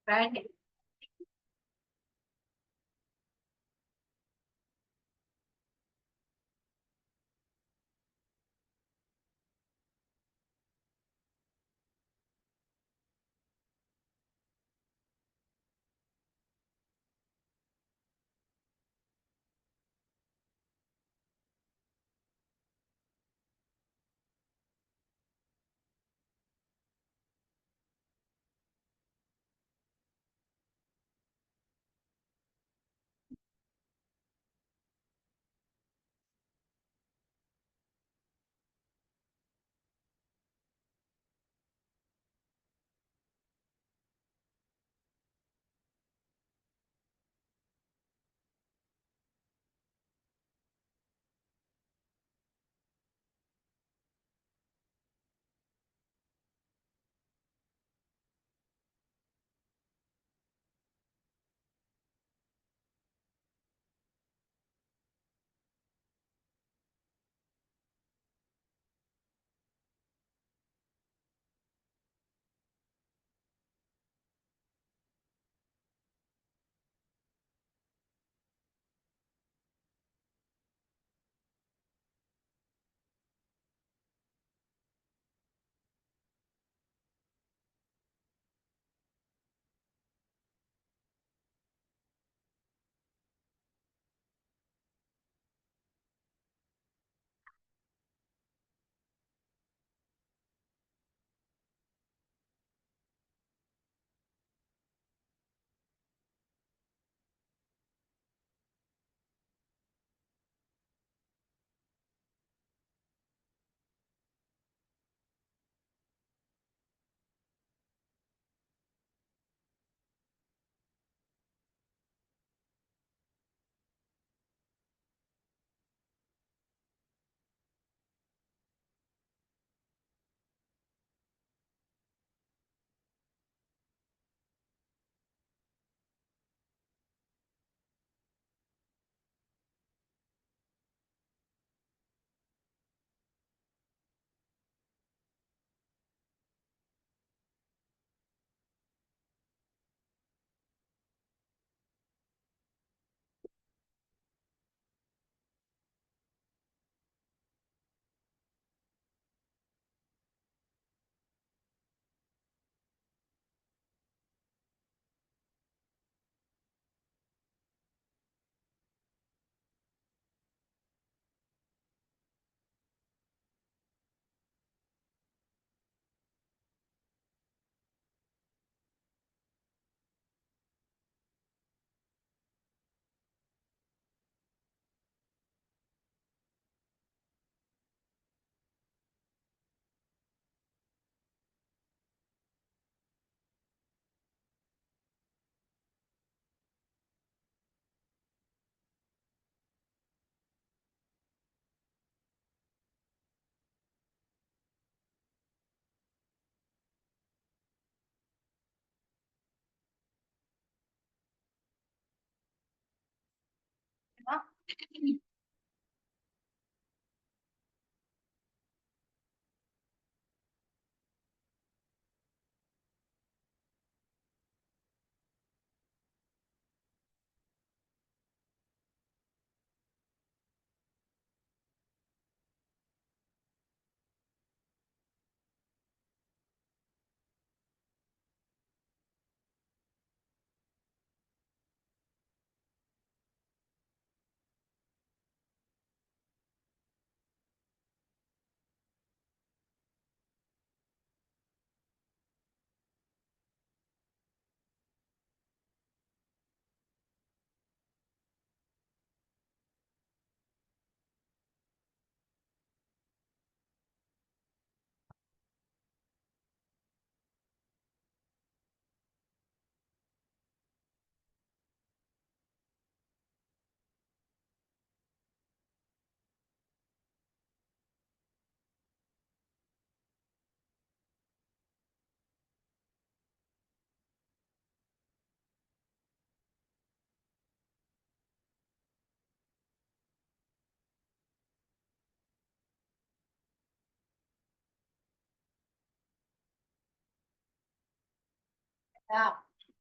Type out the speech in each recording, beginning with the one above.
రండి.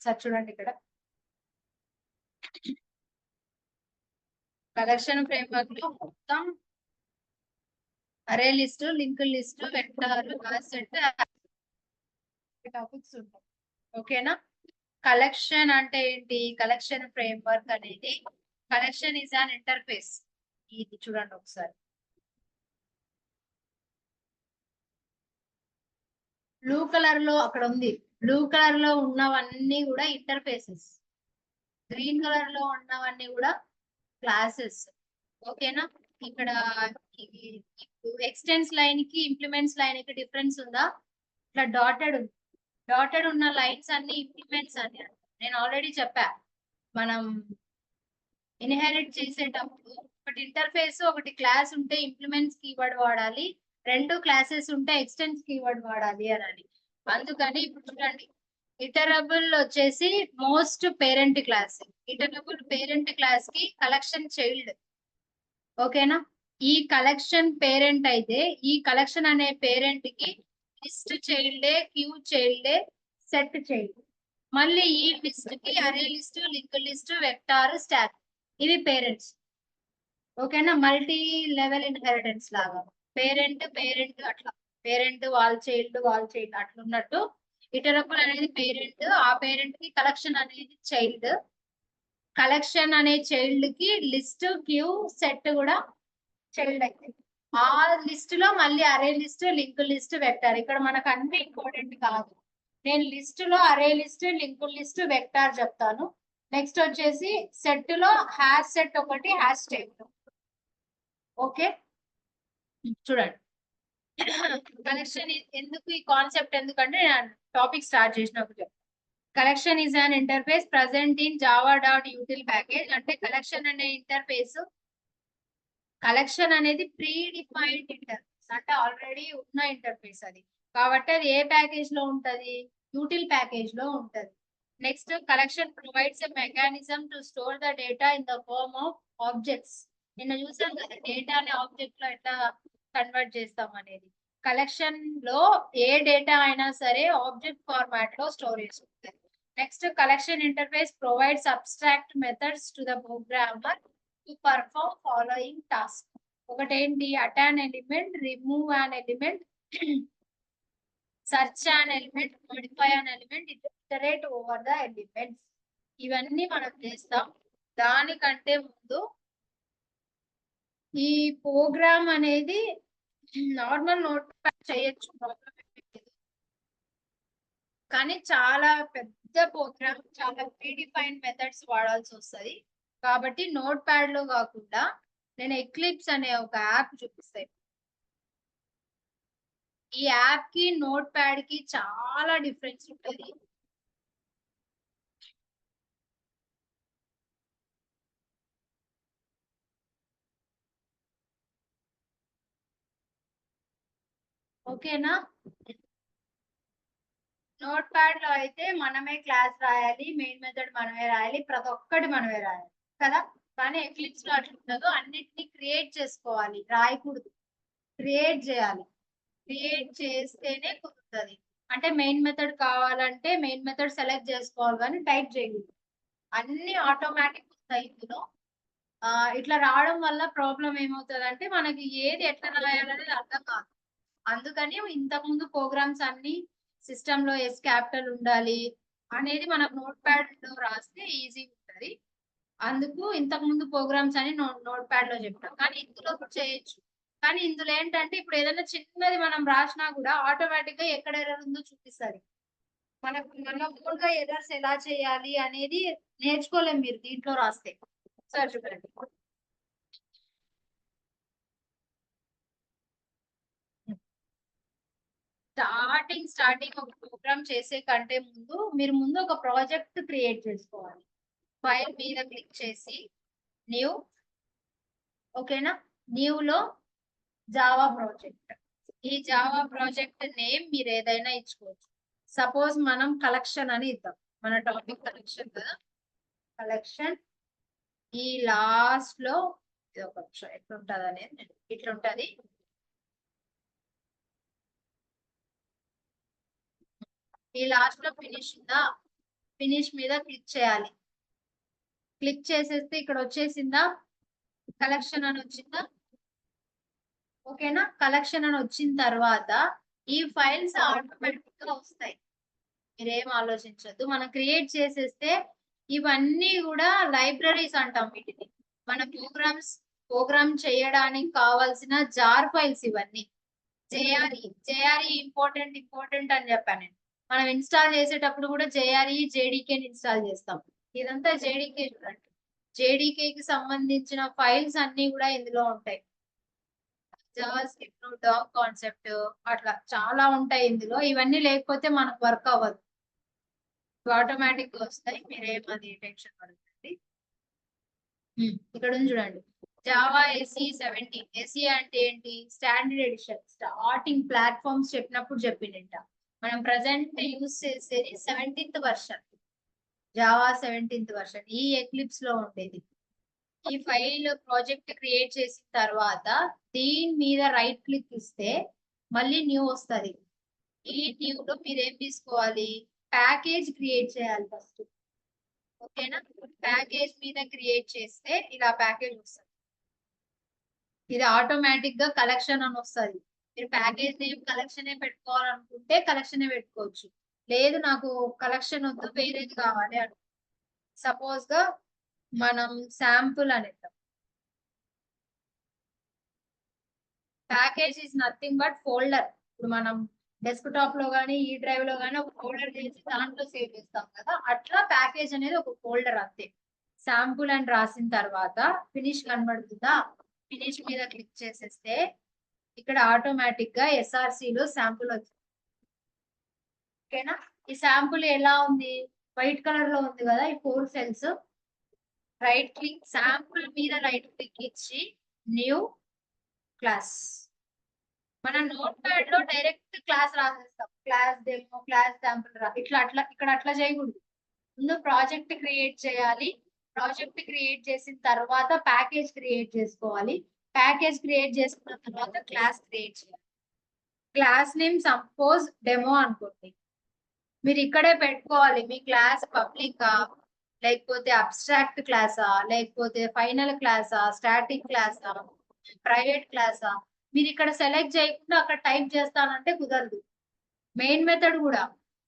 సార్ చూడండి ఇక్కడ కలెక్షన్ ఫ్రేమ్వర్క్ లో మొత్తం అరే list, link list, vector, asset topics ఉంటాయి. ఓకేనా? కలెక్షన్ అంటే ఏంటి? కలెక్షన్ ఫ్రేమ్వర్క్ అనేది కలెక్షన్ ఇస్ అన్ ఇంటర్ఫేస్. ఇది చూడండి ఒకసారి. బ్లూ కలర్ లో అక్కడ ఉంది. బ్లూ కలర్ లో ఉన్నవన్నీ కూడా ఇంటర్ఫేసెస్, గ్రీన్ కలర్ లో ఉన్నవన్నీ కూడా క్లాసెస్. ఓకేనా? ఇక్కడ ఎక్స్టెన్స్ లైన్ కి ఇంప్లిమెంట్స్ లైన్ కి డిఫరెన్స్ ఉందా? ఇట్లా డాటెడ్ ఉన్న లైన్స్ అన్ని ఇంప్లిమెంట్స్ అని నేను ఆల్రెడీ చెప్పా. మనం ఇన్హెరిట్ చేసేటప్పుడు ఒకటి ఇంటర్ఫేస్, ఒకటి క్లాస్ ఉంటే ఇంప్లిమెంట్స్ కీవర్డ్ వాడాలి, రెండు క్లాసెస్ ఉంటే ఎక్స్టెన్స్ కీవర్డ్ వాడాలి అని. అందుకని ఇప్పుడు చూడండి, ఇటరబుల్ వచ్చేసి most parent class. Iterable parent class కి కలెక్షన్ చైల్డ్. ఓకేనా? ఈ కలెక్షన్ పేరెంట్ అయితే ఈ కలెక్షన్ అనే పేరెంట్ కి లిస్ట్ చైల్డే, క్యూ చైల్డే, సెట్ చైల్డ్. మళ్ళీ ఈ లిస్ట్ కి అరే list, link list, vector, stock ఇవి పేరెంట్స్. ఓకేనా? మల్టీ లెవెల్ ఇన్హెరిటెన్స్ లాగా పేరెంట్ పేరెంట్ అట్లా పేరెంట్ వాళ్ళ చైల్డ్ అట్లా ఉన్నట్టు ఇటరబుల్ అనేది పేరెంట్, ఆ పేరెంట్ కి కలెక్షన్ అనేది చైల్డ్, కలెక్షన్ అనే చైల్డ్ కి లిస్ట్, క్యూ, సెట్ కూడా చైల్డ్ అయితే ఆ లిస్ట్ లో మళ్ళీ అరే లిస్ట్, లింక్ లిస్ట్, వెక్టార్. ఇక్కడ మనకు అన్ని ఇంపార్టెంట్ కాదు. నేను లిస్ట్ లో అరే లిస్ట్, లింక్ లిస్ట్, వెక్టార్ చెప్తాను. నెక్స్ట్ వచ్చేసి సెట్ లో హ్యాష్ సెట్ ఒకటి, హ్యాష్ టేబుల్. ఓకే చూడండి, కలెక్షన్ ఎందుకు ఈ కాన్సెప్ట్ ఎందుకంటే టాపిక్ స్టార్ట్ చేసినప్పుడు collection is an interface present in Java dot util package. అంటే కలెక్షన్ అనే ఇంటర్ఫేస్, కలెక్షన్ అనేది ప్రీ డిఫైన్డ్ ఇంటర్ఫేస్, అంటే ఆల్రెడీ ఉన్న ఇంటర్ఫేస్ అది. కాబట్టి అది ఏ ప్యాకేజ్ లో ఉంటది? యూటిల్ ప్యాకేజ్ లో ఉంటది. Next, collection provides a mechanism to store the data in the form of objects. నిన్న చూసాం కదా డేటాని ఆబ్జెక్ట్ లో ఎట్లా కన్వర్ట్ చేస్తాం అనేది. కలెక్షన్ లో ఏ డేటా అయినా సరే ఆబ్జెక్ట్ ఫార్మాట్ లో స్టోరేజ్ ఉంటుంది. Next, collection interface provides abstract methods to the programmer to perform following task. ఒకటేంటి? Add an element, remove an element, search an element, modify an element, iterate over the elements. ఇవన్నీ మనం చేస్తాం. దానికంటే ముందు ఈ programme అనేది నార్మల్ నోట్ ప్యాడ్ చేయొచ్చు, కానీ చాలా పెద్ద ప్రోగ్రామ్, చాలా ప్రీడిఫైన్డ్ మెథడ్స్ వాడాల్సి వస్తుంది. కాబట్టి నోట్ ప్యాడ్ లో కాకుండా నేను ఎక్లిప్స్ అనే ఒక యాప్ చూపిస్తాను. ఈ యాప్ కి నోట్ ప్యాడ్ కి చాలా డిఫరెన్స్ ఉంటుంది. ఓకేనా? నోట్ ప్యాడ్ లో అయితే మనమే క్లాస్ రాయాలి, మెయిన్ మెథడ్ మనమే రాయాలి, ప్రతి ఒక్కటి మనమే రాయాలి కదా. కానీ ఎక్లిప్స్ లో అట్లా ఉండదు, అన్నిటిని క్రియేట్ చేసుకోవాలి, రాయకూడదు, క్రియేట్ చేయాలి. క్రియేట్ చేస్తేనే కుదురుతుంది. అంటే మెయిన్ మెథడ్ కావాలంటే మెయిన్ మెథడ్ సెలెక్ట్ చేసుకోవాలి, కానీ టైప్ చేయకూడదు. అన్ని ఆటోమేటిక్ వస్తాయి ఇందులో. ఇట్లా రావడం వల్ల ప్రాబ్లం ఏమవుతుంది అంటే మనకి ఏది ఎట్లా రాయాలనేది అర్థం కాదు. అందుకని ఇంతకు ముందు ప్రోగ్రామ్స్ అన్ని సిస్టమ్ లో ఎస్ క్యాపిటల్ ఉండాలి అనేది మనకు నోట్ ప్యాడ్ లో రాస్తే ఈజీ ఉంటది. అందుకు ఇంతకు ముందు ప్రోగ్రామ్స్ అని నోట్ ప్యాడ్ లో చెప్తాం, కానీ ఇందులో కూడా చేయొచ్చు. కానీ ఇందులో ఏంటంటే ఇప్పుడు ఏదైనా చిన్నది మనం రాసినా కూడా ఆటోమేటిక్ గా ఎక్కడ ఎర్రర్ ఉందో చూపిస్తుంది. మన ఓన్ గా ఎర్రర్స్ ఎలా చేయాలి అనేది నేర్చుకోలేము మీరు దీంట్లో రాస్తే. సరే చూడండి, స్టార్టింగ్ ఒక ప్రోగ్రామ్ చేసే కంటే ముందు ఒక ప్రాజెక్ట్ క్రియేట్ చేసుకోవాలి. ఫైల్ మీద క్లిక్ చేసి న్యూ. ఓకేనా? న్యూ లో జావా ప్రాజెక్ట్. ఈ జావా ప్రాజెక్ట్ నేమ్ మీరు ఏదైనా ఇచ్చుకోవచ్చు. సపోజ్ మనం కలెక్షన్ అని ఇద్దాం, మన టాపిక్ కలెక్షన్ కదా. కలెక్షన్ ఈ లాస్ట్ లో ఇది ఒక నిమిషం ఎట్లుంటది అనేది ఇట్లుంటది. ఈ లాస్ట్ లో ఫినిష్ ఉందా? ఫినిష్ మీద క్లిక్ చేయాలి. క్లిక్ చేసేస్తే ఇక్కడ వచ్చేసిందా, కలెక్షన్ అని వచ్చిందా? ఓకేనా, కలెక్షన్ అని వచ్చిన తర్వాత ఈ ఫైల్స్ ఆటోమేటిక్ గా వస్తాయి. మీరేం ఆలోచించద్దు. మనం క్రియేట్ చేసేస్తే ఇవన్నీ కూడా లైబ్రరీస్ అంటాం వీటిని. మన ప్రోగ్రామ్ చేయడానికి కావాల్సిన జార్ ఫైల్స్ ఇవన్నీ. జేఆర్ఈ ఇంపార్టెంట్ అని చెప్పాను నేను. మనం ఇన్స్టాల్ చేసేటప్పుడు కూడా జేఆర్ఈ జేడీకే ఇన్స్టాల్ చేస్తాం. ఇదంతా జేడీకే చూడండి. జేడీకేకి సంబంధించిన ఫైల్స్ అన్ని కూడా ఇందులో ఉంటాయి. జావా స్క్రిప్ట్, డాక్ కాన్సెప్ట్, అట్లా చాలా ఉంటాయి ఇందులో. ఇవన్నీ లేకపోతే మనకు వర్క్ అవ్వదు. ఆటోమేటిక్ గా వస్తాయి, మీరేమది టెన్షన్ పడకండి. ఇక్కడ ఉంది చూడండి, జావా ఎస్ఈ 17. ఎస్ఈ అంటే ఏంటి? Standard edition. స్టార్టింగ్ ప్లాట్ఫామ్స్ చెప్పినప్పుడు చెప్పిందంట. మనం ప్రజెంట్ యూజ్ చేసేది 17th version, Java 17th version. ఈ ఎక్లిప్స్ లో ఉండేది. ఈ ఫైల్ ప్రాజెక్ట్ క్రియేట్ చేసిన తర్వాత దీని మీద రైట్ క్లిక్ ఇస్తే మళ్ళీ న్యూ వస్తుంది. ఈ న్యూ లో మీరు ఏం తీసుకోవాలి? ప్యాకేజ్ క్రియేట్ చేయాలి ఫస్ట్. ఓకేనా, ప్యాకేజ్ మీద క్రియేట్ చేస్తే ఇలా ప్యాకేజ్ వస్తుంది. ఇది ఆటోమేటిక్ గా కలెక్షన్ అని వస్తుంది. మీరు ప్యాకేజ్ నేమ్ కలెక్షన్ పెట్టుకోవాలనుకుంటే కలెక్షన్ పెట్టుకోవచ్చు. లేదు నాకు కలెక్షన్ వద్దు వేరేది కావాలి అని, సపోజ్ గా మనం శాంపుల్ అని ఇద్దాం. Package is nothing but folder. ఇప్పుడు మనం డెస్క్టాప్ లో గానీ ఈ డ్రైవ్ లో గానీ ఒక ఫోల్డర్ చేసి దాంట్లో సేవ్ చేస్తాం కదా, అట్లా ప్యాకేజ్ అనేది ఒక ఫోల్డర్ అంతే. శాంపుల్ అని రాసిన తర్వాత ఫినిష్ కనబడుతుందా? ఫినిష్ మీద క్లిక్ చేసేస్తే ఇక్కడ ఆటోమేటిక్ గా ఎస్ఆర్సి లో శాంపుల్ వచ్చింది. ఓకేనా, ఈ శాంపుల్ ఎలా ఉంది? వైట్ కలర్ లో ఉంది కదా, ఈ 4 సెల్స్. రైట్ క్లిక్, శాంపుల్ మీద రైట్ క్లిక్ ఇచ్చి న్యూ క్లాస్. మన నోట్ ప్యాడ్ లో డైరెక్ట్ క్లాస్ రాసేస్తాం. క్లాస్ డెమో, క్లాస్ శాంపుల్ ఇట్లా ఇక్కడ అట్లా చేయకూడదు. ముందు ప్రాజెక్ట్ క్రియేట్ చేయాలి. ప్రాజెక్ట్ క్రియేట్ చేసిన తర్వాత ప్యాకేజ్ క్రియేట్ చేసుకోవాలి. ప్యాకేజ్ క్రియేట్ చేసుకున్న తర్వాత క్లాస్ క్రియేట్ చేయాలి. క్లాస్ నేమ్ సపోజ్ డెమో అనుకోండి, మీరు ఇక్కడే పెట్టుకోవాలి. మీ క్లాస్ పబ్లికా, లేకపోతే అబ్స్ట్రాక్ట్ క్లాసా, లేకపోతే ఫైనల్ క్లాసా, స్టాటిక్ క్లాసా, ప్రైవేట్ క్లాసా, మీరు ఇక్కడ సెలెక్ట్ చేయకుండా అక్కడ టైప్ చేస్తానంటే కుదరదు. మెయిన్ మెథడ్ కూడా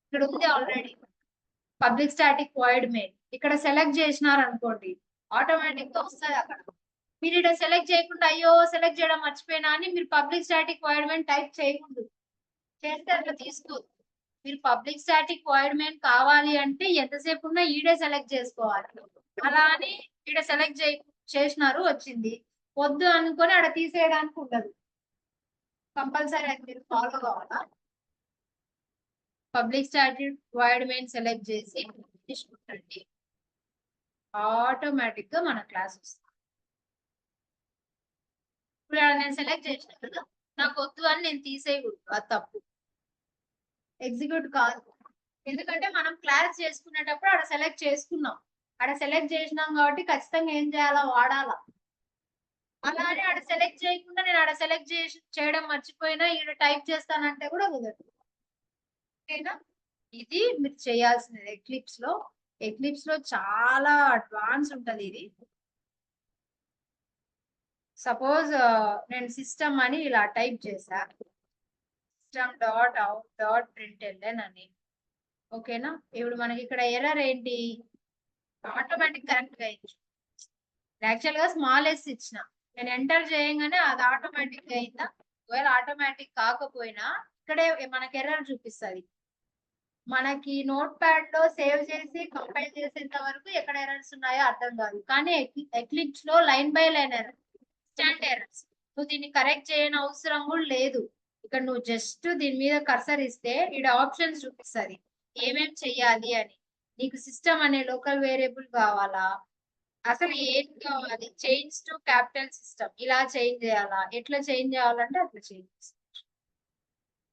ఇక్కడ ఉంది already, public static void main. ఇక్కడ సెలెక్ట్ చేసినారు అనుకోండి, ఆటోమేటిక్ గా వస్తుంది అక్కడ. మీరు ఇక్కడ సెలెక్ట్ చేయకుండా అయ్యో సెలెక్ట్ చేయడం మర్చిపోయినా అని మీరు public static void main type చేయకూడదు. చేస్తే అట్లా తీసుకోదు. మీరు పబ్లిక్ స్టాటిక్ వాయిడ్ మెయిన్ కావాలి అంటే ఎంతసేపు ఉన్నా ఈడే సెలెక్ట్ చేసుకోవాలి. అలా అని ఈడ సెలెక్ట్ చేసినారు వచ్చింది, వద్దు అనుకొని ఆడ తీసేయడానికి ఉండదు. కంపల్సరీ అది మీరు ఫాలో కావాలా. Public static void main select చేసి తీసుకుంటండి, ఆటోమేటిక్ గా మన క్లాస్ వస్తుంది. ఇప్పుడు నేను సెలెక్ట్ చేసిన కదా, నాకు వద్దు అని నేను తీసేయకూడదు, అది తప్పు. ఎగ్జిక్యూట్ కాదు, ఎందుకంటే మనం క్లాస్ చేసుకునేటప్పుడు ఆడ సెలెక్ట్ చేసుకున్నాం. ఆడ సెలెక్ట్ చేసినాం కాబట్టి ఖచ్చితంగా ఏం చేయాలా, వాడాలా. అలానే ఆడ సెలెక్ట్ చేయకుండా నేను ఆడ సెలెక్ట్ చేయడం మర్చిపోయినా ఈడ టైప్ చేస్తానంటే కూడా కుదరదు. ఓకేనా, ఇది మీరు చేయాల్సినది. ఎక్లిప్స్ లో చాలా అడ్వాన్స్ ఉంటది ఇది. సపోజ్ నేను సిస్టమ్ అని ఇలా టైప్ చేసా, system.out.println అని. ఓకేనా, ఇప్పుడు మనకి ఇక్కడ ఎర్రర్ ఏంటి? ఆటోమేటిక్ కరెక్ట్ గా ఇచ్చి, యాక్చువల్ గా స్మాల్ ఎస్ ఇచ్చిన, నేను ఎంటర్ చేయగానే అది ఆటోమేటిక్ గా అయిందా? ఒకవేళ ఆటోమేటిక్ కాకపోయినా ఇక్కడే మనకి ఎర్రర్ చూపిస్తుంది. మనకి నోట్ ప్యాడ్ లో సేవ్ చేసి కంపైల్ చేసేంత వరకు ఎక్కడ ఎర్రర్స్ ఉన్నాయో అర్థం కాదు. కానీ ఎక్లిప్స్ లో line by line error, stand errors. నువ్వు దీన్ని కరెక్ట్ చేయని అవసరం కూడా లేదు. ఇక్కడ నువ్వు జస్ట్ దీని మీద కర్సర్ ఇస్తే ఇక్కడ ఆప్షన్స్ చూపిస్తుంది ఏమేం చెయ్యాలి అని. నీకు సిస్టమ్ అనే లోకల్ వేరియబుల్ కావాలా, అసలు ఏం కావాలి, చేంజ్ టు క్యాపిటల్ సిస్టమ్ ఇలా చేంజ్ చేయాలా, ఎట్లా చేంజ్ చేయాలంటే అట్లా చేంజ్.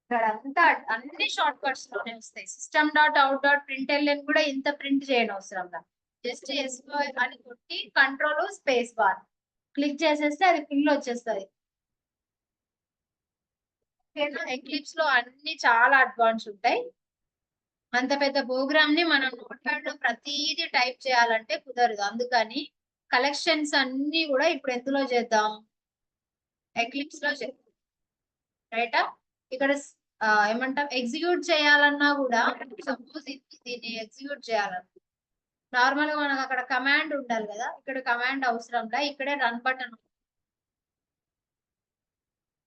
ఇక్కడ అంతా అన్ని షార్ట్ కట్స్ లోనే వస్తాయి. system.out.println కూడా ఇంత ప్రింట్ చేయని అవసరం లేదు. జస్ట్ ఎస్ఓ అని కొట్టి కంట్రోల్ స్పేస్ బార్ క్లిక్ చేసేస్తే అది ఫుల్ వచ్చేస్తుంది. ఎక్లిప్స్ లో అన్ని చాలా అడ్వాన్స్ ఉంటాయి. అంత పెద్ద ప్రోగ్రామ్ ని మనం నోట్ ప్యాడ్ లో ప్రతిదీ టైప్ చేయాలంటే కుదరదు. అందుకని కలెక్షన్స్ అన్ని కూడా ఇప్పుడు ఎందులో చేద్దాం, ఎక్లిప్స్ లో చేద్దాం. రైటా? ఇక్కడ ఏమంటాం, ఎగ్జిక్యూట్ చేయాలన్నా కూడా సపోజ్ దీన్ని ఎగ్జిక్యూట్ చేయాలన్నా నార్మల్ గా మనకు అక్కడ కమాండ్ ఉండాలి కదా, ఇక్కడ కమాండ్ అవసరం లే, ఇక్కడే రన్ బటన్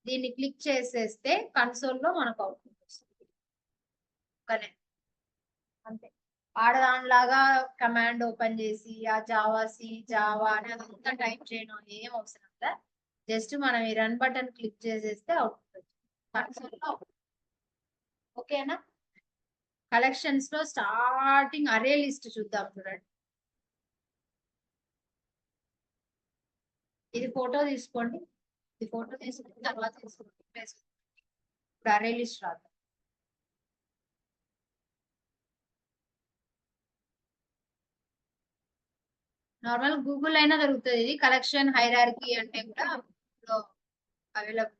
దీన్ని క్లిక్ చేసేస్తే కన్సోల్ లో మనకు అవుట్పుట్ వస్తుంది. కానీ అంతే, ఆడదానిలాగా కమాండ్ ఓపెన్ చేసి ఆ జావా అని అదంతా టైప్ చేయడం ఏం అవసరం లే. జస్ట్ మనం ఈ రన్ బటన్ క్లిక్ చేసేస్తే అవుట్పుట్ వచ్చింది కన్సోల్ లో. ఓకేనా? కలెక్షన్స్ లో స్టార్టింగ్ అరే లిస్ట్ చూద్దాం, చూడండి. ఇది ఫోటో తీసుకోండి, ఇది ఫోటో తీసుకున్న తర్వాత తీసుకోండి. ఇప్పుడు అరే లిస్ట్ రాదు. నార్మల్ గూగుల్ అయినా దొరుకుతుంది ఇది, కలెక్షన్ హైరార్కీ అంటే కూడా అవైలబుల్.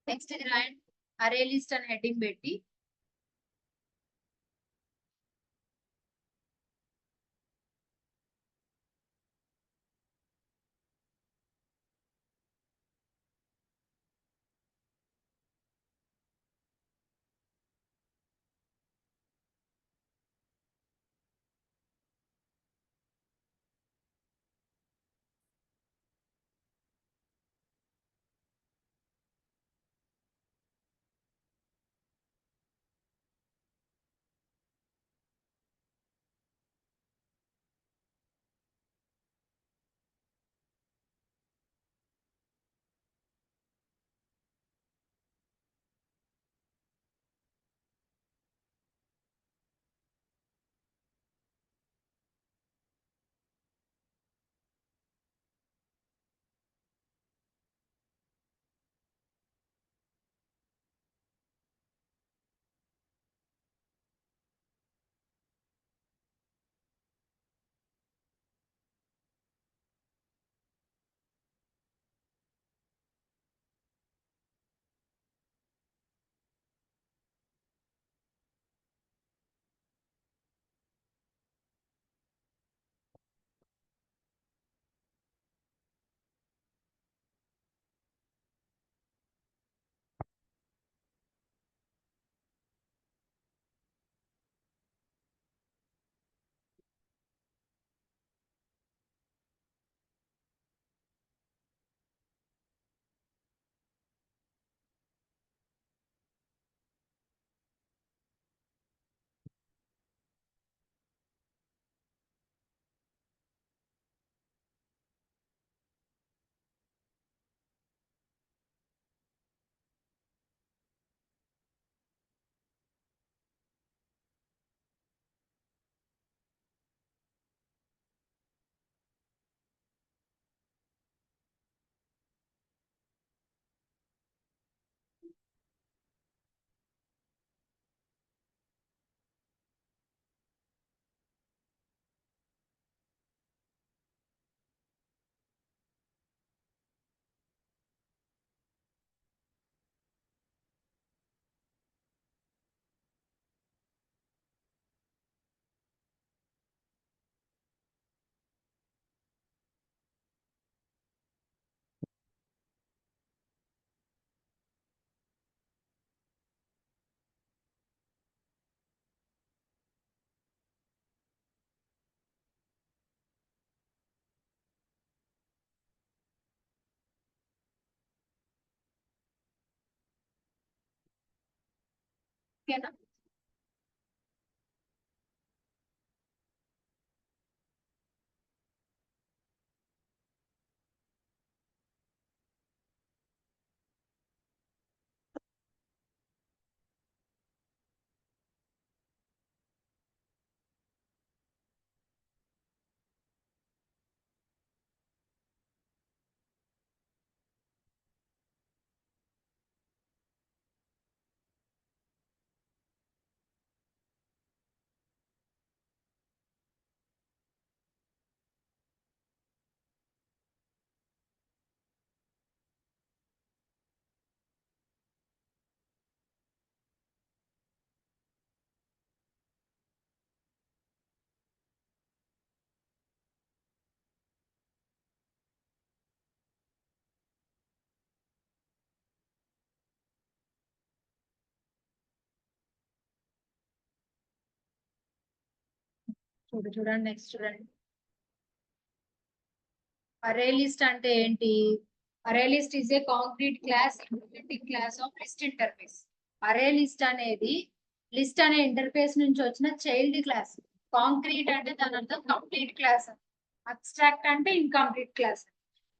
నెక్స్ట్ ఇది రాయండి, అరే లిస్ట్ అని హెడ్డింగ్ పెట్టి ఓకేనా? చూడండి నెక్స్ట్ చూడండి. అరే లిస్ట్ అంటే ఏంటి? అరే list is a concrete class implementing class of list interface. అరే లిస్ట్ అనేది లిస్ట్ అనే ఇంటర్ఫేస్ నుంచి వచ్చిన చైల్డ్ క్లాస్. కాంక్రీట్ అంటే దాని అర్థం కంప్లీట్ క్లాస్. అబ్స్ట్రాక్ట్ అంటే incomplete class.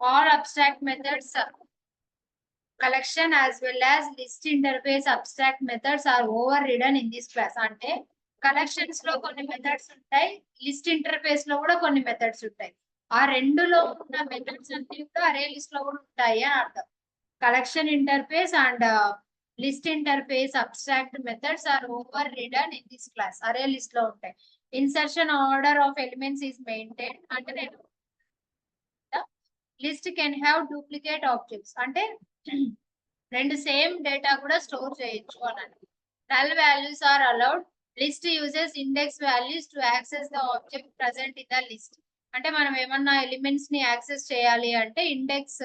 All abstract methods collection as well as list interface abstract methods are overridden in this class. అంటే కలెక్షన్స్ లో కొన్ని మెథడ్స్ ఉంటాయి, లిస్ట్ ఇంటర్ఫేస్ లో కూడా కొన్ని మెథడ్స్ ఉంటాయి. ఆ రెండులో ఉన్న మెథడ్స్ అన్ని కూడా అరే లిస్ట్ లో కూడా ఉంటాయి అని అర్థం. Collection interface and list interface abstract methods are overridden in this class. Array list లో ఉంటాయి. Insertion order of elements is maintain. అంటే నేను list can have duplicate objects. అంటే రెండు సేమ్ డేటా కూడా స్టోర్ చేయొచ్చు అన్నది. null values are allowed. List uses index values to access the object present in the list. అంటే మనం ఏమన్నా ఎలిమెంట్స్ ని యాక్సెస్ చేయాలి అంటే ఇండెక్స్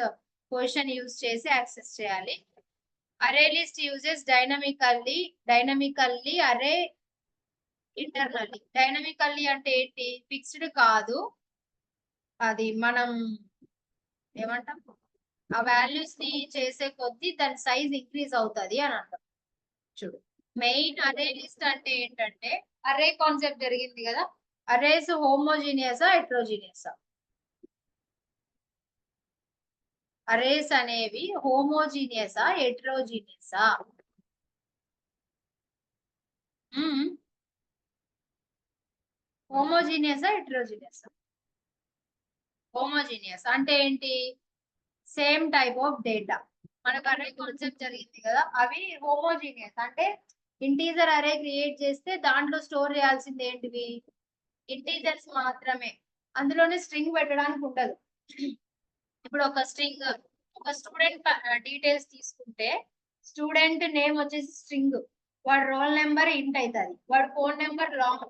పొజిషన్ యూజ్ చేసి యాక్సెస్ చేయాలి. అరే లిస్ట్ యూజెస్ డైనమికల్లీ అరే ఇంటర్నల్లీ. డైనమికల్లీ అంటే ఏంటి? ఫిక్స్డ్ కాదు, అది మనం ఏమంటాం, ఆ వాల్యూస్ ని చేసే కొద్దీ దాని సైజ్ ఇంక్రీజ్ అవుతుంది అని అంటాం. చూడు, మెయిన్ అరే లిస్ట్ అంటే ఏంటంటే అరే కాన్సెప్ట్ జరిగింది కదా. అరేస్ హోమోజీనియసా హెట్రోజీనియసా? అరేస్ అనేవి హోమోజీనియసా హెట్రోజీనియసా? హోమోజీనియసా హెట్రోజీనియసా? హోమోజీనియస్ అంటే ఏంటి? Same type of data. మనకు అరే కాన్సెప్ట్ జరిగింది కదా, అవి హోమోజీనియస్ అంటే ఇంటీజర్ అరే క్రియేట్ చేస్తే దాంట్లో స్టోర్ చేయాల్సింది ఏంటివి? ఇంటీజర్స్ మాత్రమే. అందులోనే స్ట్రింగ్ పెట్టడానికి ఉండదు. ఇప్పుడు ఒక స్ట్రింగ్, ఒక స్టూడెంట్ డీటెయిల్స్ తీసుకుంటే స్టూడెంట్ నేమ్ వచ్చేసి స్ట్రింగ్, వాడి రోల్ నెంబర్ ఇంట్ అవుతుంది, వాడి ఫోన్ నెంబర్ లాంగ్.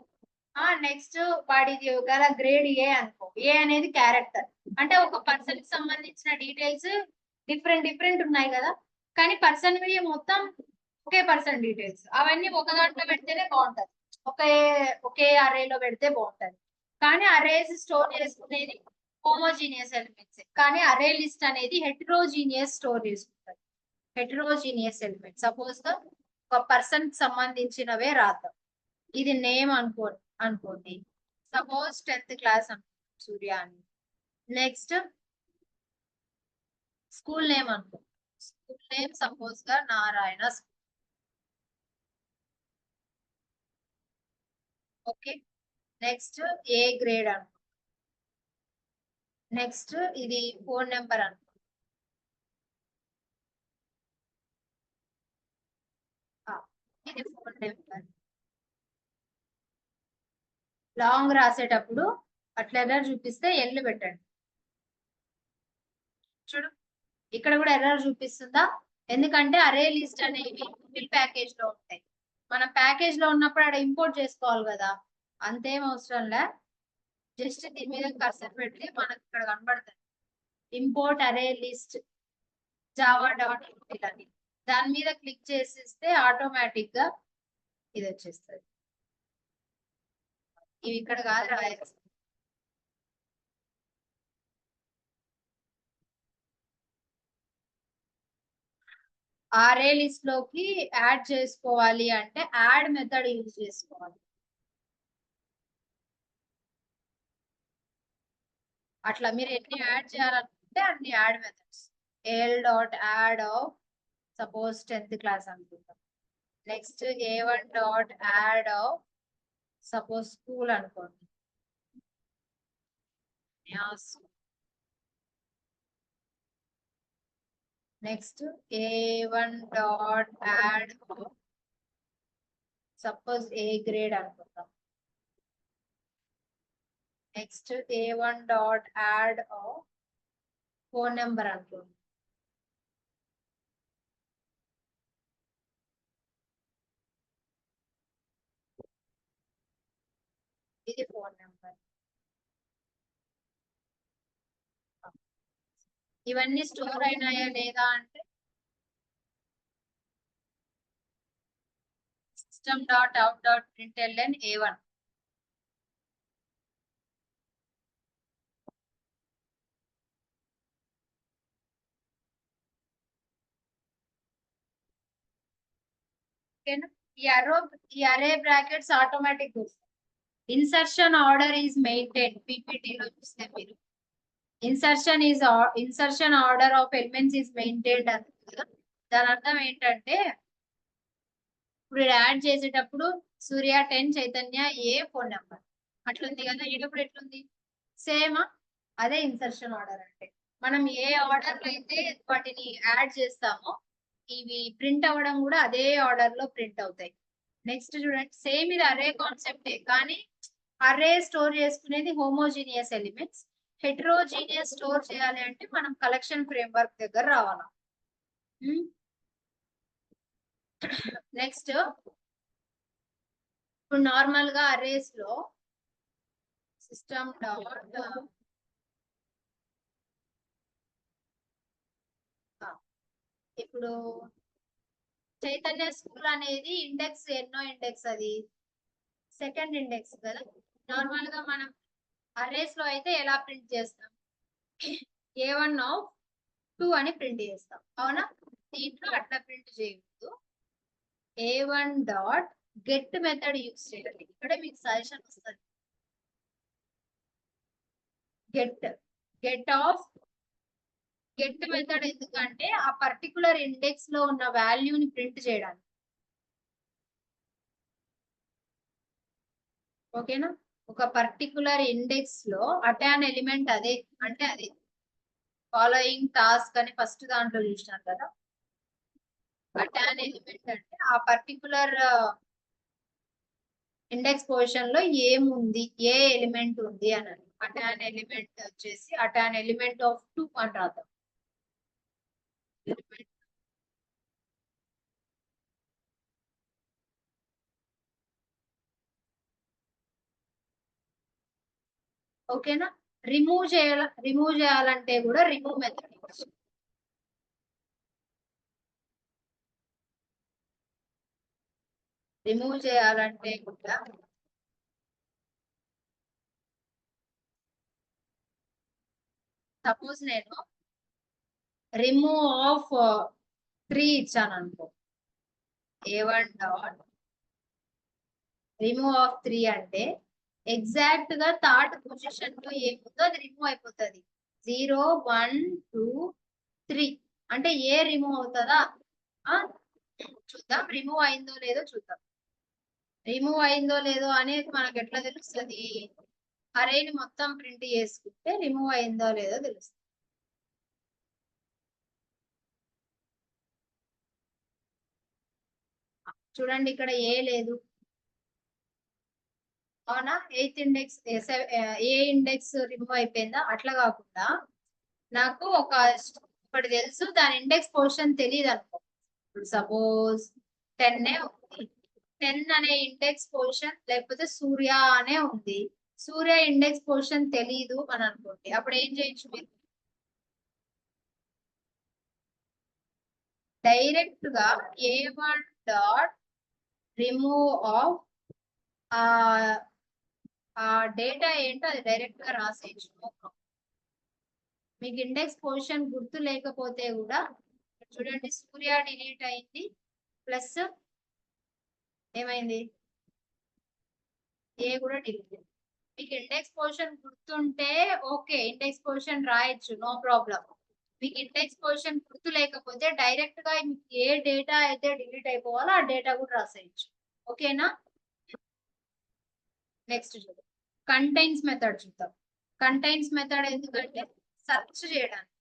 నెక్స్ట్ వాడిది ఒకవేళ గ్రేడ్ ఏ అనుకో, ఏ అనేది క్యారెక్టర్. అంటే ఒక పర్సన్ కి సంబంధించిన డీటెయిల్స్ డిఫరెంట్ ఉన్నాయి కదా, కానీ పర్సన్ మొత్తం ఒకే పర్సన్ డీటెయిల్స్. అవన్నీ ఒక దాంట్లో పెడితేనే బాగుంటది, ఒకే అరేలో పెడితే బాగుంటది. కానీ అరేస్ స్టోర్ చేసుకునేది హోమోజీనియస్ ఎలిమెంట్స్, కానీ అరే లిస్ట్ అనేది హెట్రోజీనియస్ స్టోర్ చేసుకుంటది. హెట్రోజీనియస్ ఎలిమెంట్ సపోజ్ గా ఒక పర్సన్ కి సంబంధించినవే రాద్దాం. ఇది నేమ్ అనుకోండి, సపోజ్ 10th క్లాస్ అనుకోండి సూర్య అని. నెక్స్ట్ స్కూల్ నేమ్ అనుకో, స్కూల్ నేమ్ సపోజ్ గా Narayana school. Okay, next A grade అనుకో. నెక్స్ట్ ఇది ఫోన్ నెంబర్ అనుకో. ఇది ఫోన్ నెంబర్. లాంగ్ రాసేటప్పుడు అట్లా ఎర్రర్ చూపిస్తే ఎల్లు పెట్టండి. చూడు, ఇక్కడ కూడా ఎర్రర్ చూపిస్తుందా? ఎందుకంటే అరే లిస్ట్ అనేవి ఫిల్ ప్యాకేజ్ లో ఉంటాయి. మనం ప్యాకేజ్ లో ఉన్నప్పుడు అక్కడ ఇంపోర్ట్ చేసుకోవాలి కదా, అంతేం అవసరం లే. జస్ట్ దీని మీద కర్సర్ పెడితే మనకు ఇక్కడ కనబడుతుంది ఇంపోర్ట్ అరే లిస్ట్ java.util అని. దాని మీద క్లిక్ చేసిస్తే ఆటోమేటిక్ గా ఇది వచ్చేస్తుంది. ఇవి ఇక్కడ కాదు రాయాల్సి. అరే లిస్ట్ లోకి యాడ్ చేసుకోవాలి అంటే యాడ్ మెథడ్ యూజ్ చేసుకోవాలి. అట్లా మీరు ఎన్ని యాడ్ చేయాలనుకుంటే అన్ని add methods. al.add of suppose 10th class అనుకుంటాం. Next a1.add of suppose school అనుకోండి. Next a1.add of suppose A grade అనుకుంటాం. Next a1.add of phone number అనుకోండి. ఇది ఫోన్ నెంబర్. ఇవన్నీ స్టోర్ అయినాయా లేదా అంటే system.out.println a1. ఓకేనా? ఈ array brackets automatic insertion order is maintain. పీపీటీలో చూస్తే మీరు insertion order of elements is maintained అని కదా. దాని అర్థం ఏంటంటే ఇప్పుడు యాడ్ చేసేటప్పుడు సూర్య 10, చైతన్య ఏ ఫోన్ నెంబర్ అట్లుంది కదా. ఇప్పుడు ఎట్లుంది? సేమా? అదే ఇన్సర్షన్ ఆర్డర్ అంటే. మనం ఏ ఆర్డర్ లో అయితే వాటిని యాడ్ చేస్తామో ఇవి ప్రింట్ అవ్వడం కూడా అదే ఆర్డర్ లో ప్రింట్ అవుతాయి. నెక్స్ట్ చూడండి, సేమ్ ఇది అరే కాన్సెప్టే, కానీ అరే స్టోర్ చేసుకునేది హోమోజీనియస్ ఎలిమెంట్స్. హెటరోజీనియస్ స్టోర్ చేయాలి అంటే మనం కలెక్షన్ ఫ్రేమ్వర్క్ దగ్గర రావాలా. నెక్స్ట్ ఇప్పుడు నార్మల్ గా అరేస్ లో సిస్టమ్ డాట్ ఇప్పుడు చైతన్య స్కూల్ అనేది ఇండెక్స్ ఎన్నో ఇండెక్స్? అది సెకండ్ ఇండెక్స్ కదా. నార్మల్ గా మనం అరేస్ లో అయితే ఎలా ప్రింట్ చేస్తాం? A1 అని ప్రింట్ చేస్తాం, అవునా? దీంట్లో అట్లా ప్రింట్ చేయకూడదు. A1 dot get method use చేయాలి. ఇక్కడ మీకు సజెషన్ వస్తుంది. గెట్ మెథడ్ ఎందుకంటే ఆ పర్టికులర్ ఇండెక్స్ లో ఉన్న వాల్యూని ప్రింట్ చేయడానికి. ఓకేనా? ఒక పర్టికులర్ ఇండెక్స్ లో అటాన్ ఎలిమెంట్ అదే అంటే అది ఫాలోయింగ్ టాస్క్ అని ఫస్ట్ దాంట్లో చూసినాం కదా. అటాన్ ఎలిమెంట్ అంటే ఆ పర్టికులర్ ఇండెక్స్ పొజిషన్ లో ఏముంది, ఏ ఎలిమెంట్ ఉంది అని. అటాన్ ఎలిమెంట్ వచ్చేసి అటాన్ ఎలిమెంట్ ఆఫ్ 2 అని రాద్దాం. ఓకేనా? రిమూవ్ చేయాలంటే కూడా రిమూవ్ మెథడ్ యూజ్. రిమూవ్ చేయాలంటే కూడా సపోజ్ నేను రిమూవ్ ఆఫ్ 3 ఇచ్చాను అనుకో. A1 డాట్ రిమూవ్ ఆఫ్ 3 అంటే ఎగ్జాక్ట్ గా థర్డ్ పొజిషన్ లో ఏముందో అది రిమూవ్ అయిపోతుంది. 0, 1, 2, 3 అంటే ఏ రిమూవ్ అవుతుందా? చూద్దాం రిమూవ్ అయిందో లేదో చూద్దాం. రిమూవ్ అయిందో లేదో అనేది మనకు ఎట్లా తెలుస్తుంది? అరేని మొత్తం ప్రింట్ చేసుకుంటే రిమూవ్ అయిందో లేదో తెలుస్తుంది. చూడండి, ఇక్కడ ఏ లేదు, అవునా? ఏ ఇండెక్స్ రిమూవ్ అయిపోయిందా? అట్లా కాకుండా నాకు ఒకటి తెలుసు, దాని ఇండెక్స్ పొజిషన్ తెలియదు అనుకో. ఇప్పుడు సపోజ్ 10 ఉంది. 10 అనే ఇండెక్స్ పొజిషన్ లేకపోతే సూర్య అనే ఉంది. సూర్య ఇండెక్స్ పొజిషన్ తెలీదు అని అనుకోండి. అప్పుడు ఏం చేయొచ్చు మీరు? డైరెక్ట్ గా A1 డాట్ రిమూవ్ ఆఫ్ ఆ డేటా ఏంటో అది డైరెక్ట్ గా రాసేయచ్చు. మీకు ఇండెక్స్ పొజిషన్ గుర్తు లేకపోతే కూడా చూడండి, సూర్య డిలీట్ అయింది, ప్లస్ ఏమైంది? ఏ కూడా డిలీట్. మీకు ఇండెక్స్ పొజిషన్ గుర్తుంటే ఓకే, ఇండెక్స్ పొజిషన్ రాయొచ్చు, నో ప్రాబ్లం. మీకు ఇండెక్స్ పొజిషన్ గుర్తు లేకపోతే డైరెక్ట్ గా మీకు ఏ డేటా అయితే డిలీట్ అయిపోవాలో ఆ డేటా కూడా రాసేయచ్చు. ఓకేనా? నెక్స్ట్ చూద్దాం, కంటైన్స్ మెథడ్ చూద్దాం. కంటైన్స్ మెథడ్ ఎందుకంటే సెర్చ్ చేయడానికి.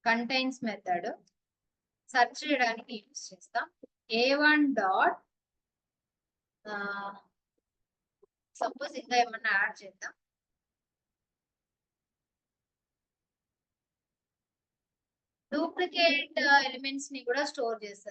కంటైన్స్ మెథడ్ సెర్చ్ చేయడానికి యూజ్ చేస్తాం. A1 డాట్ సపోజ్ ఇంకా ఏమన్నా యాడ్ చేద్దాం. డూప్లికేట్ ఎలిమెంట్స్ ని కూడా స్టోర్ చేస్తుంది.